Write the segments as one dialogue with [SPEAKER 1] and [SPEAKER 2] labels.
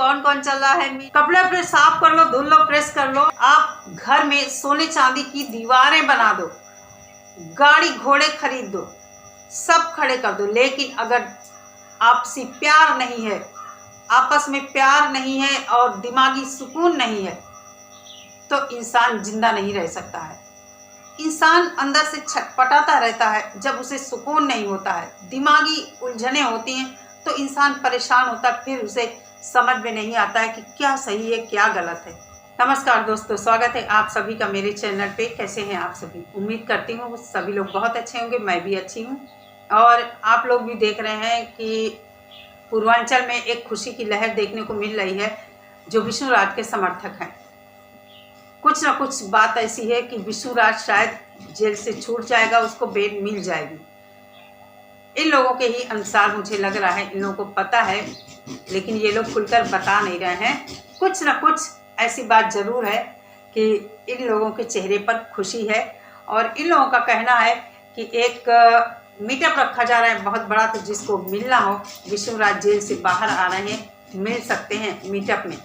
[SPEAKER 1] कौन कौन चल रहा है। कपड़े अपने साफ कर लो, धुल लो, प्रेस कर लो। आप घर में सोने चांदी की दीवारें बना दो, गाड़ी घोड़े खरीद दो, सब खड़े कर दो, लेकिन अगर आपसी प्यार नहीं है, आपस में प्यार नहीं है और दिमागी सुकून नहीं है तो इंसान जिंदा नहीं रह सकता है। इंसान अंदर से छटपटाता रहता है जब उसे सुकून नहीं होता है, दिमागी उलझनें होती हैं तो इंसान परेशान होता है, फिर उसे समझ में नहीं आता है कि क्या सही है क्या गलत है। नमस्कार दोस्तों, स्वागत है आप सभी का मेरे चैनल पे। कैसे हैं आप सभी? उम्मीद करती हूँ सभी लोग बहुत अच्छे होंगे, मैं भी अच्छी हूँ। और आप लोग भी देख रहे हैं कि पूर्वांचल में एक खुशी की लहर देखने को मिल रही है जो विष्णुराज के समर्थक हैं। कुछ ना कुछ बात ऐसी है कि विष्णुराज शायद जेल से छूट जाएगा, उसको बेल मिल जाएगी। इन लोगों के ही अनुसार मुझे लग रहा है, इन लोगों को पता है लेकिन ये लोग खुलकर बता नहीं रहे हैं। कुछ ना कुछ ऐसी बात ज़रूर है कि इन लोगों के चेहरे पर खुशी है। और इन लोगों का कहना है कि एक मीटअप रखा जा रहा है बहुत बड़ा, तो जिसको मिलना हो, विष्णुराज जेल से बाहर आ रहे हैं, मिल सकते हैं मीटअप में।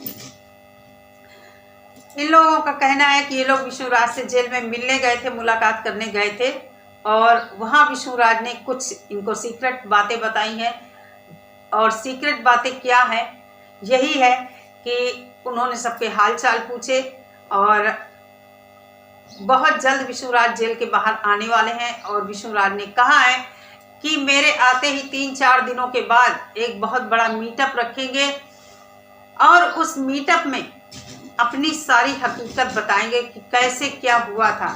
[SPEAKER 1] इन लोगों का कहना है कि ये लोग विष्णुराज से जेल में मिलने गए थे, मुलाकात करने गए थे और वहाँ विष्णुराज ने कुछ इनको सीक्रेट बातें बताई हैं। और सीक्रेट बातें क्या हैं? यही है कि उन्होंने सबके हाल चाल पूछे और बहुत जल्द विष्णुराज जेल के बाहर आने वाले हैं। और विष्णुराज ने कहा है कि मेरे आते ही 3-4 दिनों के बाद एक बहुत बड़ा मीटअप रखेंगे और उस मीटअप में अपनी सारी हकीकत बताएंगे कि कैसे क्या हुआ था,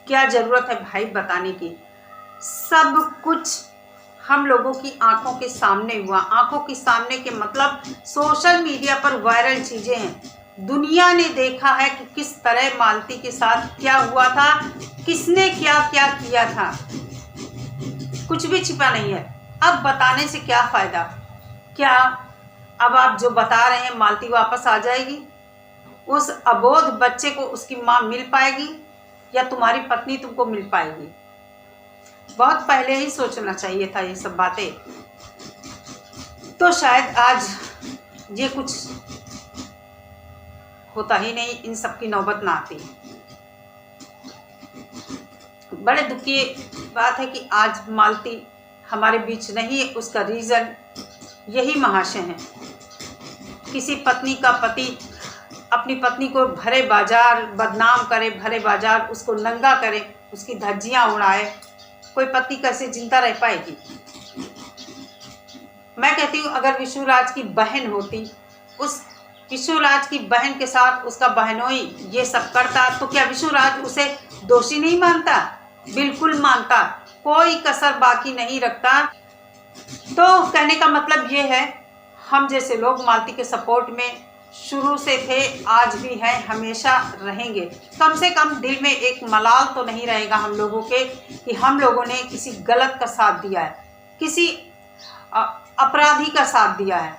[SPEAKER 1] क्या ज़रूरत है भाई बताने की। सब कुछ हम लोगों की आंखों के सामने हुआ। आंखों के सामने के मतलब सोशल मीडिया पर वायरल चीज़ें हैं। दुनिया ने देखा है कि किस तरह मालती के साथ क्या हुआ था, किसने क्या क्या किया था। कुछ भी छिपा नहीं है। अब बताने से क्या फ़ायदा? क्या अब आप जो बता रहे हैं मालती वापस आ जाएगी? उस अबोध बच्चे को उसकी माँ मिल पाएगी या तुम्हारी पत्नी तुमको मिल पाएगी? बहुत पहले ही सोचना चाहिए था ये सब बातें, तो शायद आज ये कुछ होता ही नहीं, इन सब की नौबत ना आती। बड़े दुख की बात है कि आज मालती हमारे बीच नहीं है। उसका रीज़न यही महाशय हैं। किसी पत्नी का पति अपनी पत्नी को भरे बाजार बदनाम करे, भरे बाजार उसको नंगा करे, उसकी धज्जियाँ उड़ाए, कोई पत्नी कैसे जिंदा रह पाएगी? मैं कहती हूँ अगर विष्णुराज की बहन होती, उस विष्णुराज की बहन के साथ उसका बहनोई ये सब करता तो क्या विष्णुराज उसे दोषी नहीं मानता? बिल्कुल मानता, कोई कसर बाकी नहीं रखता। तो कहने का मतलब ये है, हम जैसे लोग मालती के सपोर्ट में शुरू से थे, आज भी हैं, हमेशा रहेंगे। कम से कम दिल में एक मलाल तो नहीं रहेगा हम लोगों के कि हम लोगों ने किसी गलत का साथ दिया है, किसी अपराधी का साथ दिया है।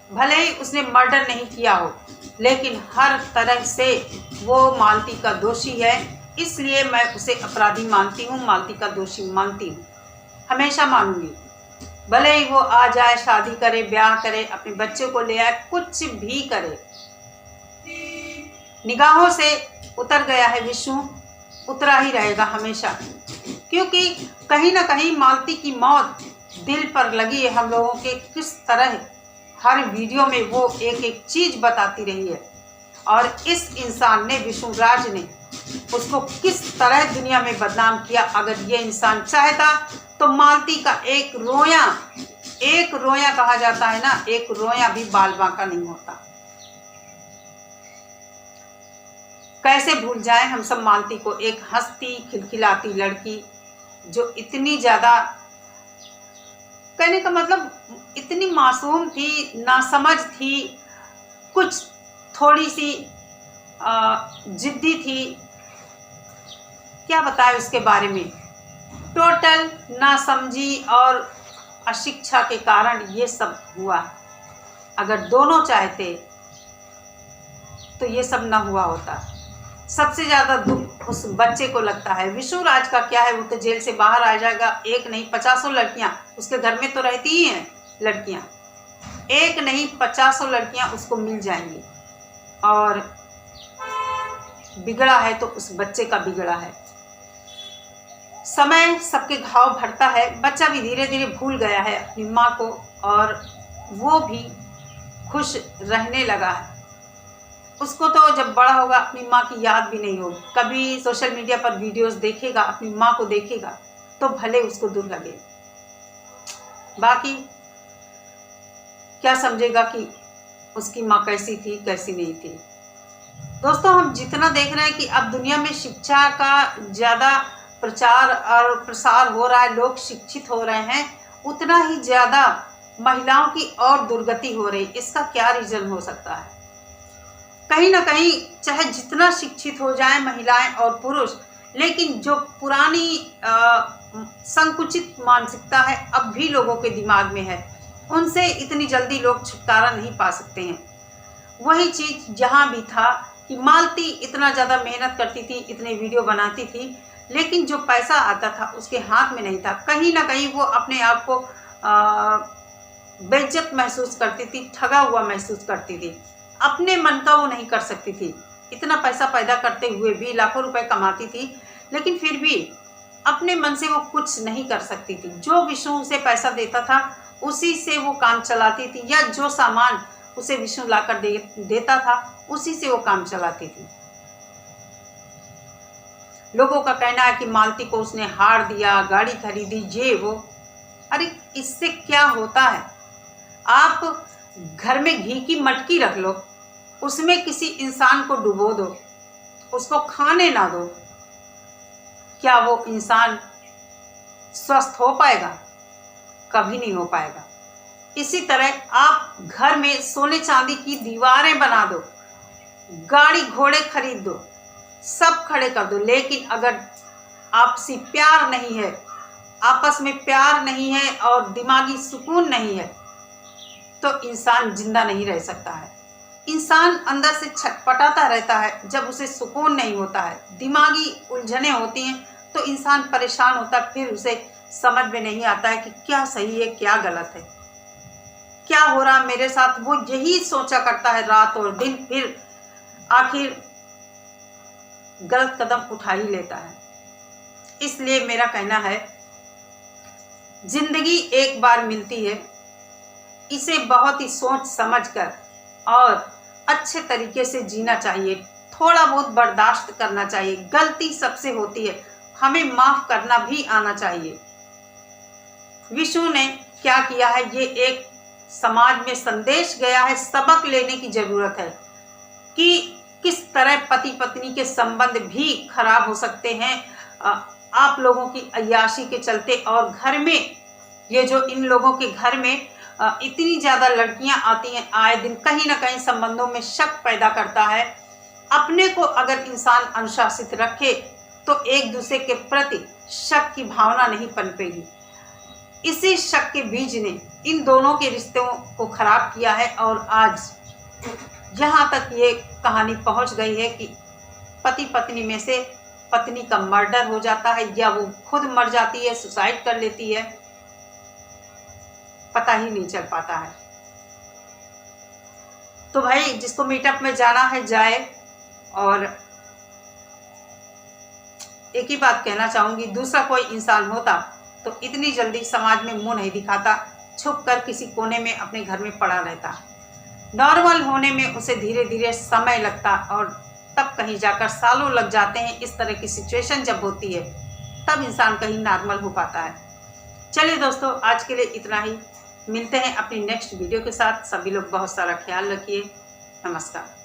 [SPEAKER 1] भले ही उसने मर्डर नहीं किया हो, लेकिन हर तरह से वो मालती का दोषी है, इसलिए मैं उसे अपराधी मानती हूँ, मालती का दोषी मानती हूँ, हमेशा मानूंगी। भले ही वो आ जाए, शादी करे, ब्याह करे, अपने बच्चे को ले आए, कुछ भी करे। निगाहों से उतर गया है विष्णु, उतरा ही रहेगा हमेशा, क्योंकि कहीं ना कहीं मालती की मौत दिल पर लगी है हम लोगों के। किस तरह हर वीडियो में वो एक एक चीज़ बताती रही है और इस इंसान ने, विष्णुराज ने, उसको किस तरह दुनिया में बदनाम किया। अगर ये इंसान चाहता तो मालती का एक रोया कहा जाता है ना, एक रोया भी बाल बांका नहीं होता। कैसे भूल जाएं हम सब मालती को, एक हंसती खिलखिलाती लड़की जो इतनी ज़्यादा, कहने का मतलब इतनी मासूम थी, नासमझ थी, कुछ थोड़ी सी जिद्दी थी, क्या बताए उसके बारे में। टोटल नासमझी और अशिक्षा के कारण ये सब हुआ। अगर दोनों चाहते तो ये सब ना हुआ होता। सबसे ज़्यादा दुख उस बच्चे को लगता है। विष्णुराज का क्या है, वो तो जेल से बाहर आ जाएगा। एक नहीं 50 लड़कियां उसके घर में तो रहती ही हैं लड़कियां। एक नहीं 50 लड़कियां उसको मिल जाएंगी। और बिगड़ा है तो उस बच्चे का बिगड़ा है। समय सबके घाव भरता है। बच्चा भी धीरे धीरे भूल गया है अपनी माँ को और वो भी खुश रहने लगा है। उसको तो जब बड़ा होगा अपनी माँ की याद भी नहीं होगी। कभी सोशल मीडिया पर वीडियोस देखेगा, अपनी माँ को देखेगा तो भले उसको दुख लगे, बाकी क्या समझेगा कि उसकी माँ कैसी थी कैसी नहीं थी। दोस्तों, हम जितना देख रहे हैं कि अब दुनिया में शिक्षा का ज़्यादा प्रचार और प्रसार हो रहा है, लोग शिक्षित हो रहे हैं, उतना ही ज़्यादा महिलाओं की और दुर्गति हो रही। इसका क्या रीज़न हो सकता है? कहीं ना कहीं चाहे जितना शिक्षित हो जाएं महिलाएं और पुरुष, लेकिन जो पुरानी संकुचित मानसिकता है अब भी लोगों के दिमाग में है, उनसे इतनी जल्दी लोग छुटकारा नहीं पा सकते हैं। वही चीज़ जहाँ भी था कि मालती इतना ज़्यादा मेहनत करती थी, इतने वीडियो बनाती थी, लेकिन जो पैसा आता था उसके हाथ में नहीं था। कहीं ना कहीं वो अपने आप को बेइज्जत महसूस करती थी, ठगा हुआ महसूस करती थी। अपने मन का वो नहीं कर सकती थी। इतना पैसा पैदा करते हुए भी, लाखों रुपए कमाती थी, लेकिन फिर भी अपने मन से वो कुछ नहीं कर सकती थी। जो विष्णु उसे पैसा देता था उसी से वो काम चलाती थी, या जो सामान उसे विष्णु लाकर देता था उसी से वो काम चलाती थी। लोगों का कहना है कि मालती को उसने हार दिया, गाड़ी खरीदी, ये वो। अरे इससे क्या होता है? आप घर में घी की मटकी रख लो, उसमें किसी इंसान को डुबो दो, उसको खाने ना दो, क्या वो इंसान स्वस्थ हो पाएगा? कभी नहीं हो पाएगा। इसी तरह आप घर में सोने चांदी की दीवारें बना दो, गाड़ी घोड़े खरीद दो, सब खड़े कर दो, लेकिन अगर आपसी प्यार नहीं है, आपस में प्यार नहीं है और दिमागी सुकून नहीं है, तो इंसान जिंदा नहीं रह सकता है। इंसान अंदर से छटपटाता रहता है जब उसे सुकून नहीं होता है, दिमागी उलझने होती हैं तो इंसान परेशान होता है। फिर उसे समझ में नहीं आता है कि क्या सही है क्या गलत है, क्या हो रहा मेरे साथ। वो यही सोचा करता है रात और दिन, फिर आखिर गलत कदम उठा ही लेता है। इसलिए मेरा कहना है, जिंदगी एक बार मिलती है, इसे बहुत ही सोच समझकर और अच्छे तरीके से जीना चाहिए। थोड़ा बहुत बर्दाश्त करना चाहिए। गलती सबसे होती है, हमें माफ करना भी आना चाहिए। विष्णु ने क्या किया है, ये एक समाज में संदेश गया है, सबक लेने की जरूरत है कि किस तरह पति पत्नी के संबंध भी खराब हो सकते हैं आप लोगों की अय्याशी के चलते। और घर में ये जो इन लोगों के घर में इतनी ज़्यादा लड़कियां आती हैं आए दिन, कहीं ना कहीं संबंधों में शक पैदा करता है। अपने को अगर इंसान अनुशासित रखे तो एक दूसरे के प्रति शक की भावना नहीं पनपेगी। इसी शक के बीज ने इन दोनों के रिश्तों को खराब किया है और आज यहाँ तक ये कहानी पहुँच गई है कि पति पत्नी में से पत्नी का मर्डर हो जाता है या वो खुद मर जाती है, सुसाइड कर लेती है, पता ही नहीं चल पाता है। तो भाई जिसको मीटअप में जाना है जाए। और एक ही बात कहना चाहूँगी, दूसरा कोई इंसान होता तो इतनी जल्दी समाज में मुंह नहीं दिखाता, छुप कर किसी कोने में अपने घर में पड़ा रहता। नॉर्मल होने में उसे धीरे धीरे समय लगता और तब कहीं जाकर सालों लग जाते हैं। इस तरह की सिचुएशन जब होती है तब इंसान कहीं नॉर्मल हो पाता है। चलिए दोस्तों, आज के लिए इतना ही। मिलते हैं अपनी नेक्स्ट वीडियो के साथ। सभी लोग बहुत सारा ख्याल रखिए। नमस्कार।